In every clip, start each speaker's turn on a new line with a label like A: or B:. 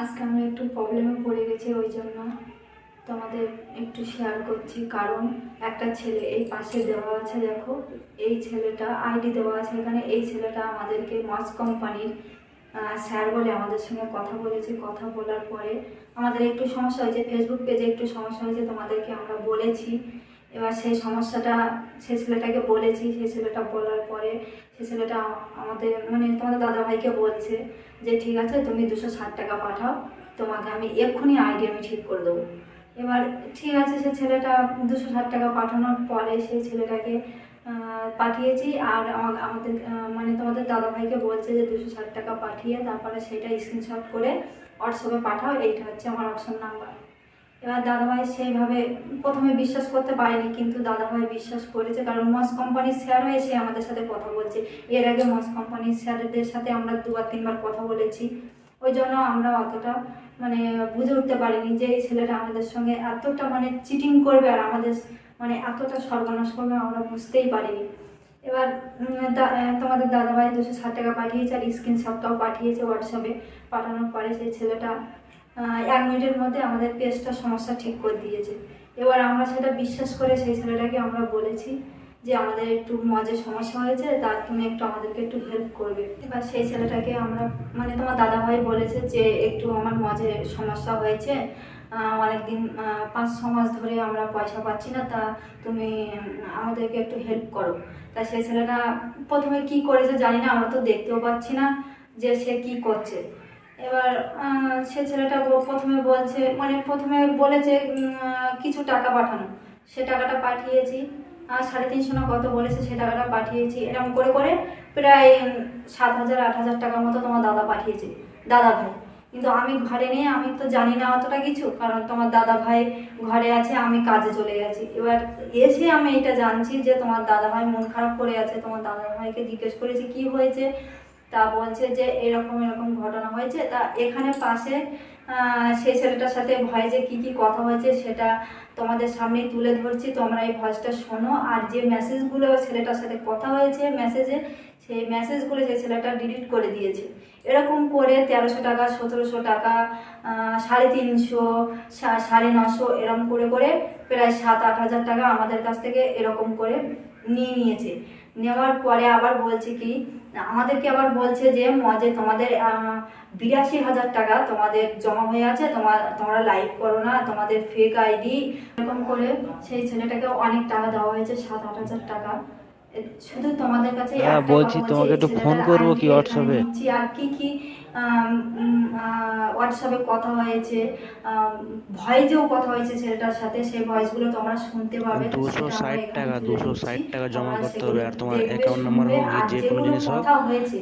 A: আজকে আমরা একটু প্রবলেমে পড়ে গেছি, ওই জন্য তোমাদের একটু শেয়ার করছি। কারণ একটা ছেলে এই পাশে দেওয়া আছে, দেখো এই ছেলেটা আইডি দেওয়া আছে এখানে। এই ছেলেটা আমাদেরকে মাস কোম্পানির স্যার বলে আমাদের সঙ্গে কথা বলেছে। কথা বলার পরে আমাদের একটু সমস্যা হয়েছে, ফেসবুক পেজে একটু সমস্যা হয়েছে, তোমাদেরকে আমরা বলেছি। এবার সেই সমস্যাটা সেই ছেলেটাকে বলেছি। সেই ছেলেটা বলার পরে সেই ছেলেটা আমাদের তোমাদের দাদাভাইকে বলছে যে ঠিক আছে, তুমি 260 টাকা পাঠাও, তোমাকে আমি এক্ষুনি আইডি আমি ঠিক করে দেবো। এবার ঠিক আছে, সে ছেলেটা 260 টাকা পাঠানোর পরে সেই ছেলেটাকে পাঠিয়েছি। আর আমাদের তোমাদের দাদাভাইকে বলছে যে 260 টাকা পাঠিয়ে তারপরে সেটা স্ক্রিনশট করে হোয়াটসঅ্যাপে পাঠাও, এইটা হচ্ছে আমার হোয়াটসঅ্যাপ নাম্বার। এবার দাদাভাই সেইভাবে প্রথমে বিশ্বাস করতে পারেনি, কিন্তু দাদাভাই বিশ্বাস করেছে। কারণ মস কোম্পানির স্যার হয়ে সে আমাদের সাথে কথা বলছে। এর আগে মস কোম্পানির স্যারদের সাথে আমরা 2-3বার কথা বলেছি। ওই জন্য আমরা অতটা বুঝে উঠতে পারিনি যে এই ছেলেটা আমাদের সঙ্গে এতটা চিটিং করবে আর আমাদের এতটা সর্বনাশ করবে, আমরা বুঝতেই পারিনি। এবার তোমাদের দাদাভাই 260 টাকা পাঠিয়েছে আর স্ক্রিনশটটাও পাঠিয়েছে হোয়াটসঅ্যাপে। পাঠানোর পরে সেই ছেলেটা 1 মিনিটের মধ্যে আমাদের পেজটা সমস্যা ঠিক করে দিয়েছে। এবার আমরা সেটা বিশ্বাস করে সেই ছেলেটাকে আমরা বলেছি যে আমাদের একটু মজের সমস্যা হয়েছে, তার তুমি একটু আমাদেরকে একটু হেল্প করবে। এবার সেই ছেলেটাকে আমরা তোমার দাদাভাই বলেছে যে একটু আমার মজে সমস্যা হয়েছে, অনেকদিন 5-6 মাস ধরে আমরা পয়সা পাচ্ছি না, তা তুমি আমাদেরকে একটু হেল্প করো। তা সেই ছেলেটা প্রথমে কি করেছে জানি না, আমরা তো দেখতেও পাচ্ছি না যে সে কি করছে। এবার সে ছেলেটা প্রথমে বলছে প্রথমে বলেছে কিছু টাকা পাঠানো। সে টাকাটা পাঠিয়েছি, 350 না কত বলেছে, সে টাকাটা পাঠিয়েছি। এরকম করে করে প্রায় 7,000-8,000 টাকার মতো তোমার দাদা পাঠিয়েছে, দাদা ভাই। কিন্তু আমি ঘরে নেই, আমি তো জানি না অতটা কিছু, কারণ তোমার দাদা ভাই ঘরে আছে, আমি কাজে চলে গেছি। এবার এসে আমি এটা জানছি যে তোমার দাদা ভাই মন খারাপ করে আছে। তোমার দাদা ভাইকে জিজ্ঞেস করেছি কি হয়েছে, তা বলছে যে এরকম এরকম ঘটনা হয়েছে। তা এখানে পাশে সেই ছেলেটার সাথে ভয়েসে কি কি কথা হয়েছে সেটা তোমাদের সামনেই তুলে ধরছি, তোমরা এই ভয়েসটা শোনো। আর যে মেসেজগুলো ছেলেটার সাথে কথা হয়েছে মেসেজে, সেই মেসেজগুলো সেই ছেলেটা ডিলিট করে দিয়েছে। এরকম করে 1300 টাকা, 1700 টাকা, 350, 950, এরকম করে করে প্রায় 7-8 হাজার টাকা আমাদের কাছ থেকে এরকম করে নিয়েছে। নেওয়ার পরে আবার বলছে কি, আমাদেরকে আবার বলছে যে মজে তোমাদের 82,000 টাকা তোমাদের জমা হয়ে আছে, তোমরা লাইভ করো না, তোমাদের ফেক আইডি। এরকম করে সেই ছেলেটাকে অনেক টাকা দেওয়া হয়েছে, 7-8 হাজার টাকা। শুধু তোমাদের কাছে
B: হ্যাঁ,
A: একটা
B: বলছি
A: কথা বলছে,
B: তোমাকে
A: এই
B: একটু ফোন
A: ছেলেটার
B: করবো
A: আইডি
B: কি
A: এখানে
B: হোয়াটসঅ্যাপে?
A: দিচ্ছি। আর কি কি হোয়াটসঅ্যাপে কথা হয়েছে, ভয়েসেও কথা হয়েছে ছেলেটার সাথে, সেই ভয়েসগুলো তোমরা শুনতে পাবে। তো
B: দুশো
A: সেটা আমরা
B: ষাট
A: এখানে
B: টাকা
A: তুলে
B: দুশো
A: দিচ্ছি,
B: ষাট টাকা জমা
A: তোমরা
B: করতে
A: সেগুলো
B: হবে, আর তোমার
A: দেখবে,
B: অ্যাকাউন্ট নাম্বার
A: শুনবে।
B: হোক
A: আর
B: যে কোনো
A: যেগুলো
B: জিনিস হোক,
A: কথা হয়েছে,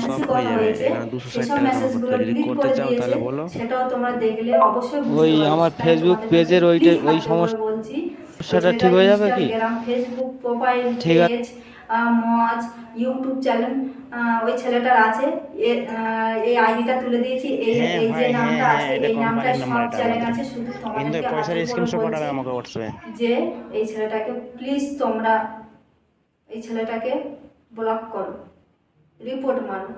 B: সব
A: মেসেজে
B: হয়ে
A: কথা
B: যাবে।
A: হয়েছে,
B: এখানে 260
A: সেসব
B: টাকা জমা করতে
A: মেসেজগুলো
B: হবে, যদি
A: ডিলিট
B: করতে
A: করে
B: চাও
A: দিয়েছে।
B: তাহলে বলো।
A: সেটাও তোমরা দেখলে অবশ্যই
B: ওই
A: বুঝতে পারবে।
B: আমার
A: তাই
B: ফেসবুক
A: তোমাদের কাছে
B: পেজের
A: প্লিজ
B: ওই
A: হাত জোড় করে
B: সমস্যাটা
A: বলছি, ওই
B: ঠিক
A: ছেলেটার
B: হয়ে যাবে কি?
A: ইনস্টাগ্রাম, ফেসবুক প্রোফাইল,
B: ঠিক আছে।
A: পেজ, মজ, ইউটিউব চ্যানেল ওই ছেলেটার আছে। এই আইডিটা তুলে দিয়েছি, এই
B: হ্যাঁ
A: এই যে
B: ভাই, হ্যাঁ
A: নামটা
B: হ্যাঁ,
A: আছে,
B: এটা
A: এই নামটায়
B: কোম্পানির নাম্বার,
A: সব
B: এটা
A: চ্যানেল
B: আমাদের।
A: আছে। শুধু
B: কিন্তু
A: তোমাদেরকে
B: পয়সার
A: হাতে করে
B: স্ক্রিনশট পাঠাবে
A: বলছি
B: আমাকে হোয়াটসঅ্যাপে।
A: যে এই ছেলেটাকে প্লিজ তোমরা এই ছেলেটাকে ব্লক করো, রিপোর্ট মারো।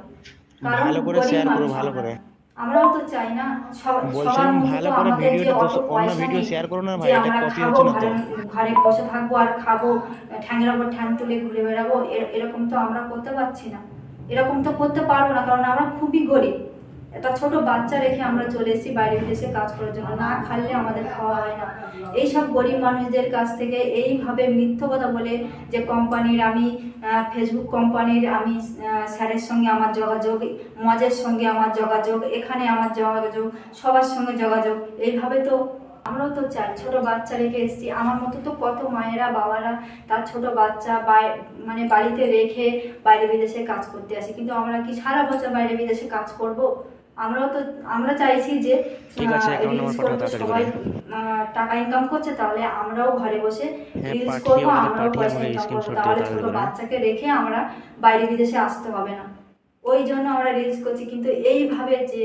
A: কারণ
B: ভালো করে
A: গরিব
B: শেয়ার করো,
A: মানুষ
B: ভালো
A: আমরা,
B: করে।
A: আমরাও তো চাই না সবার
B: বলছিলাম
A: মতো
B: ভালো
A: তো
B: করে
A: আমাদের যে
B: ভিডিওটা
A: অত
B: অন্য
A: পয়সা
B: ভিডিও
A: নেই
B: শেয়ার করো না
A: যে
B: ভাই, এটা
A: আমরা
B: কপি
A: খাবো,
B: হচ্ছে না তো।
A: ঘরে ঘরে বসে থাকবো আর খাবো, ঠ্যাংের ওপর ঠ্যাং তুলে ঘুরে বেড়াবো, এরকম তো আমরা করতে পারছি না। এরকম তো করতে পারবো না, কারণ আমরা খুবই গরিব। একটা ছোট বাচ্চা রেখে আমরা চলে এসেছি বাইরে বিদেশে কাজ করার জন্য, না খাইলে আমাদের খাওয়া হয় না। এইসব গরিব মানুষদের কাছ থেকে এইভাবে মিথ্য কথা বলে যে কোম্পানির আমি ফেসবুক কোম্পানির আমি স্যারের সঙ্গে আমার যোগাযোগ, মজের সঙ্গে আমার যোগাযোগ, এখানে আমার যোগাযোগ, সবার সঙ্গে যোগাযোগ, এইভাবে তো আমরাও তো চাই। ছোট বাচ্চা রেখে এসেছি, আমার মতো তো কত মায়েরা বাবারা তার ছোট বাচ্চা বাড়িতে রেখে বাইরে বিদেশে কাজ করতে আসে, কিন্তু আমরা কি সারা বছর বাইরে বিদেশে কাজ করব? আমরাও তো আমরা চাইছি যে
B: ঠিক আছে, অ্যাকাউন্ট
A: রিলস
B: নাম্বার পাঠাও
A: করবো,
B: তাড়াতাড়ি করে।
A: সবাই টাকা ইনকাম করছে, তাহলে আমরাও ঘরে বসে
B: হ্যাঁ,
A: রিলস
B: পাঠিয়ে
A: করবো,
B: ওটাতে
A: আমরাও
B: পাঠিয়ে
A: পয়সা
B: আমাকে
A: ইনকাম করবো।
B: স্ক্রিনশট দিও
A: তাহলে ছোট
B: তাড়াতাড়ি করে।
A: বাচ্চাকে রেখে আমরা বাইরে বিদেশে আসতে হবে না। ওই জন্য আমরা রিলস করছি। কিন্তু এইভাবে যে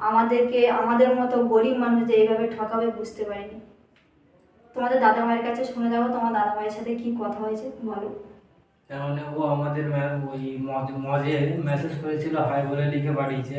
A: আমাদেরকে আমাদের মতো গরিব মানুষ যে এইভাবে ঠকাবে বুঝতে পারিনি। তোমাদের দাদা ভাইয়ের কাছে শুনে যাবো তোমার দাদা ভাইয়ের সাথে কি কথা হয়েছে, বলো।
C: তার মানে ও আমাদের ওই মজে মেসেজ করেছিল, হাই বলে লিখে পাঠিয়েছে।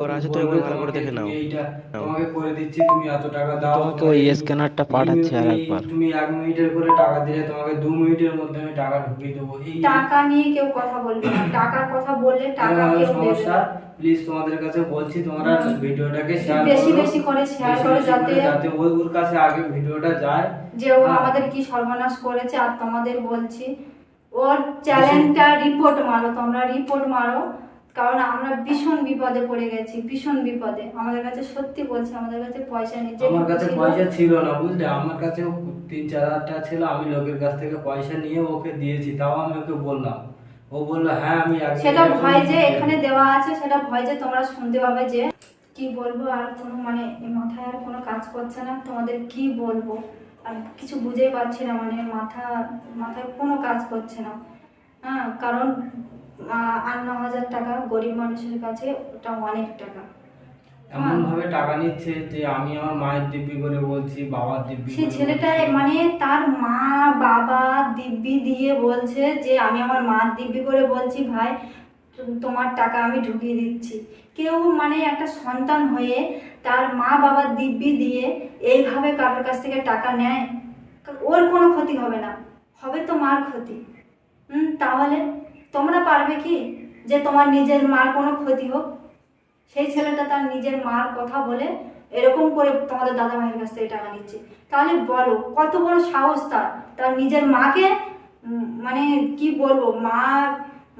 C: করা আছে তো
B: বলবে
C: একবার ভালো করে
B: তোমাকে,
C: দেখে নাও।
B: তুমি এইটা
C: নাও।
B: তোমাকে করে দিচ্ছি, তুমি এত টাকা দাও।
C: তোমাকে
B: তোমার
C: ওই
B: এই
C: স্ক্যানারটা
B: এই
C: পাঠাচ্ছি আর
B: তুমি
C: একবার।
B: তুমি 1 মিনিটের করে টাকা দিলে তোমাকে 2 মিনিটের মধ্যে আমি টাকা ঢুকিয়ে দেবো। এই
A: টাকা নিয়ে কেউ কথা বলবে না, টাকার কথা বললে টাকা কেউ দেবে
B: সমস্যা।
A: না।
B: প্লিজ তোমাদের কাছে বলছি, তোমরা ভিডিওটাকে শেয়ার
A: বেশি
B: করো,
A: বেশি করে শেয়ার
B: বেশি
A: করো
B: বেশি করে,
A: যাতে
B: যাতে ওর কাছে আগে ভিডিওটা যায়।
A: যে ও
B: হ্যাঁ।
A: আমাদের কি সর্বনাশ করেছে। আর তোমাদের বলছি ওর চ্যানেলটা রিপোর্ট মারো, তোমরা রিপোর্ট মারো, কারণ আমরা ভীষণ বিপদে পড়ে গেছি, ভীষণ বিপদে। আমাদের কাছে সত্যি বলছি, আমাদের কাছে পয়সা নেই।
B: আমার কাছে
A: ছিল-
B: পয়সা ছিল না বুঝলে, আমার কাছেও 3-4 হাজার টাকা ছিল, আমি লোকের কাছ থেকে পয়সা নিয়ে ওকে দিয়েছি, তাও আমি ওকে বললাম, ও বললো হ্যাঁ আমি একদিন
A: সেটা
B: একদিন
A: ভয় যে
B: দিয়ে
A: এখানে
B: দেবো।
A: দেওয়া আছে, সেটা ভয় যে তোমরা শুনতে পাবে। যে কি বলবো, আর কোনো মানে মাথায় আর কোনো কাজ করছে না, তোমাদের কি বলবো আর কিছু বুঝেই পাচ্ছি না, মানে মাথায় কোনো কাজ করছে না। হ্যাঁ, কারণ 8-9 হাজার টাকা গরিব মানুষের কাছে ওটা অনেক টাকা।
B: এমন ভাবে টাকা নিচ্ছে যে আমি আমার মায়ের দিব্যি করে বলছি, বাবার দিব্যি
A: সেই
B: করে
A: ছেলেটা
B: বলছি।
A: মানে তার মা বাবা দিব্যি দিয়ে বলছে যে আমি আমার মার দিব্যি করে বলছি ভাই তোমার টাকা আমি ঢুকিয়ে দিচ্ছি। কেউ মানে একটা সন্তান হয়ে তার মা বাবার দিব্যি দিয়ে এইভাবে কারোর কাছ থেকে টাকা নেয়? ওর কোনো ক্ষতি হবে না, হবে তো মার ক্ষতি। তাহলে তোমরা পারবে কি যে তোমার নিজের মার কোনো ক্ষতি হোক? সেই ছেলেটা তার নিজের মার কথা বলে এরকম করে তোমাদের দাদা ভাইয়ের কাছ থেকে টাকা নিচ্ছে। তাহলে বলো কত বড় সাহস তার, তার নিজের মাকে মানে কি বলবো,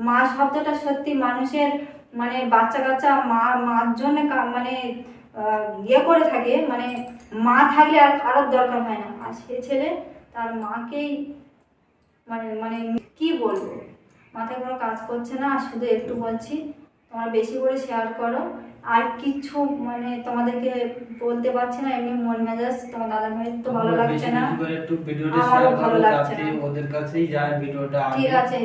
A: মা শব্দটা সত্যি মানুষের মানে বাচ্চা কাচ্চা মার জন্য মানে ইয়ে করে থাকে, মানে মা থাকলে আর কারোর দরকার হয় না। আর সে ছেলে তার মাকেই মানে মানে কি বলবো, মাথায় কোনো কাজ করছে না। আর শুধু একটু বলছি, তোমরা বেশি করে শেয়ার করো। আর কিছু মানে তোমাদেরকে বলতে পারছি না, এমনি মন মেজাজ তোমার দাদা ভাইয়ের তো ভালো
B: তোমরা
A: লাগছে
B: বেশি
A: না,
B: বেশি করে একটু ভিডিওটা
A: আমারও
B: শেয়ার
A: ভালো
B: করো,
A: লাগছে
B: যাতে
A: না।
B: ওদের কাছেই যায় ভিডিওটা
A: ঠিক
B: আগে।
A: আছে।